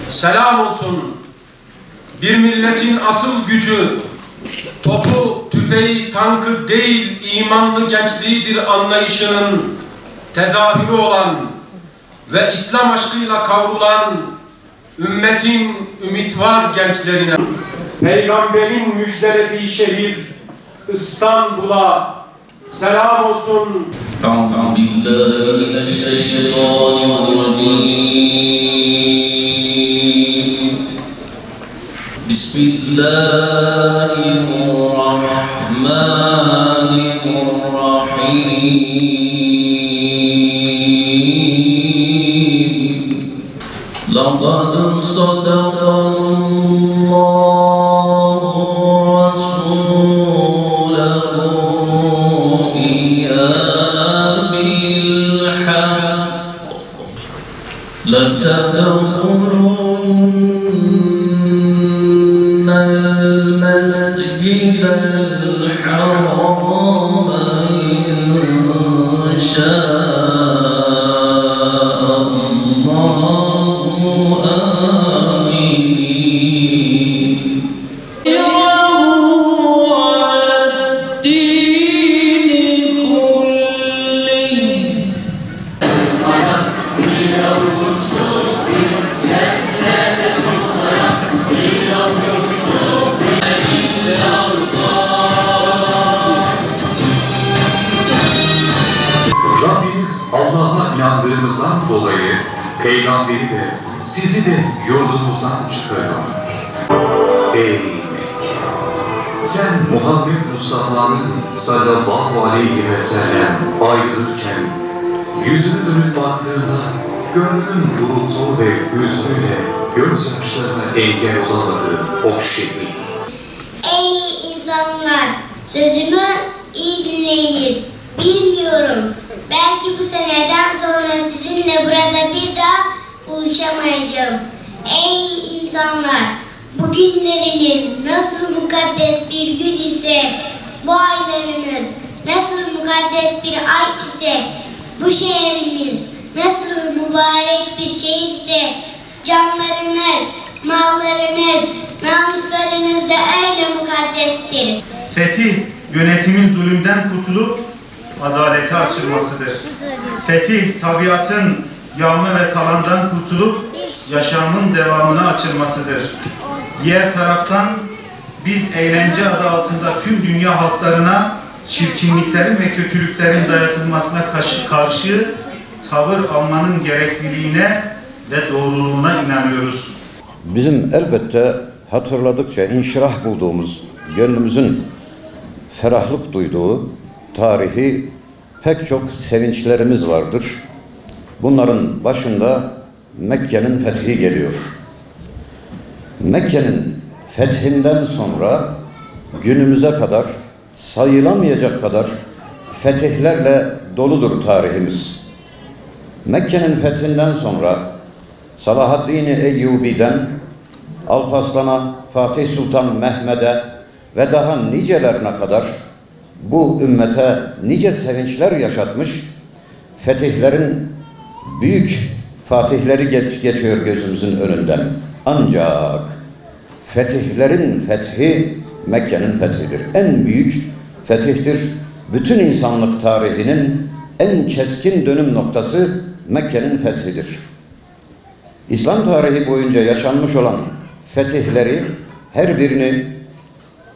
Selam olsun. Bir milletin asıl gücü, topu, tüfeği, tankı değil, imanlı gençliğidir anlayışının tezahürü olan ve İslam aşkıyla kavrulan ümmetin ümit var gençlerine. Peygamberin müjdelediği şehir İstanbul'a selam olsun. Bismillahirrahmanirrahim. Laqad sadaqallahu rasulahu bil haqq latadkhulunna al-masjidal haram insha Allah'a inandığımızdan dolayı Peygamberi de sizi de yurdunuzdan çıkarıyor. Ey Mekke! Sen Muhammed Mustafa'nın sallallahu aleyhi ve sellem ayrılırken yüzünü dönüp baktığında gönlünün bulutlu ve hüznüyle gözyaşlarına engel olamadığı o şehir. Ey insanlar! Sözümü iyi dinleyiniz. Bilmiyorum. Belki bu seneden sonra sizinle burada bir daha buluşamayacağım. Ey insanlar! Bugünleriniz nasıl mukaddes bir gün ise, bu aylarınız nasıl mukaddes bir ay ise, bu şehriniz nasıl mübarek bir şehir ise, canlarınız, mallarınız, namuslarınız da öyle mukaddestir. Fetih, yönetimin zulümden kurtulup adalete açılmasıdır. Fetih, tabiatın yağma ve talandan kurtulup yaşamın devamına açılmasıdır. Diğer taraftan biz eğlence adı altında tüm dünya halklarına çirkinliklerin ve kötülüklerin dayatılmasına karşı tavır almanın gerekliliğine ve doğruluğuna inanıyoruz. Bizim elbette hatırladıkça inşirah bulduğumuz, gönlümüzün ferahlık duyduğu tarihi pek çok sevinçlerimiz vardır. Bunların başında Mekke'nin fethi geliyor. Mekke'nin fethinden sonra günümüze kadar sayılamayacak kadar fetihlerle doludur tarihimiz. Mekke'nin fethinden sonra Salahaddin-i Eyyubi'den Alparslan'a, Fatih Sultan Mehmed'e ve daha nicelerine kadar bu ümmete nice sevinçler yaşatmış, fetihlerin büyük fatihleri geçiyor gözümüzün önünden. Ancak fetihlerin fethi Mekke'nin fethidir. En büyük fetihtir. Bütün insanlık tarihinin en keskin dönüm noktası Mekke'nin fethidir. İslam tarihi boyunca yaşanmış olan fetihleri her birini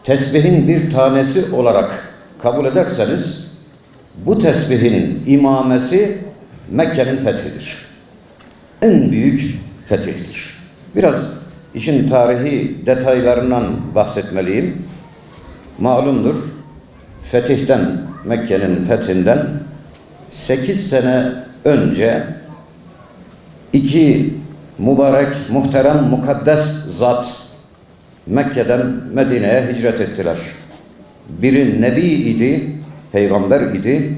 tesbihin bir tanesi olarak kabul ederseniz bu tesbihin imamesi Mekke'nin fethidir. En büyük fetihtir. Biraz işin tarihi detaylarından bahsetmeliyim. Malumdur, fetihten, Mekke'nin fethinden 8 sene önce iki mübarek, muhterem, mukaddes zat Mekke'den Medine'ye hicret ettiler. Biri Nebi idi, peygamber idi.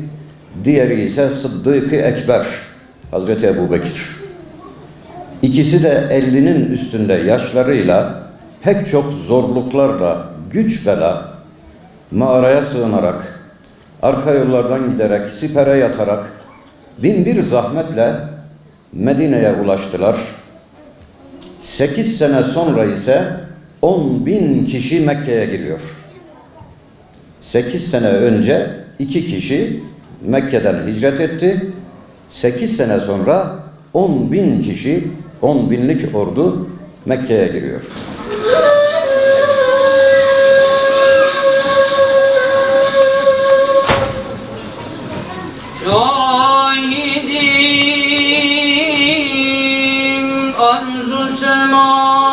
Diğeri ise Sıddık-ı Ekber, Hazreti Ebubekir. İkisi de 50'nin üstünde yaşlarıyla pek çok zorluklarla, güç bela, mağaraya sığınarak, arka yollardan giderek, sipere yatarak, bin bir zahmetle Medine'ye ulaştılar. 8 sene sonra ise 10.000 kişi Mekke'ye giriyor. 8 sene önce 2 kişi Mekke'den hicret etti. 8 sene sonra 10.000 kişi, 10.000'lik ordu Mekke'ye giriyor. Şahidim arzu sema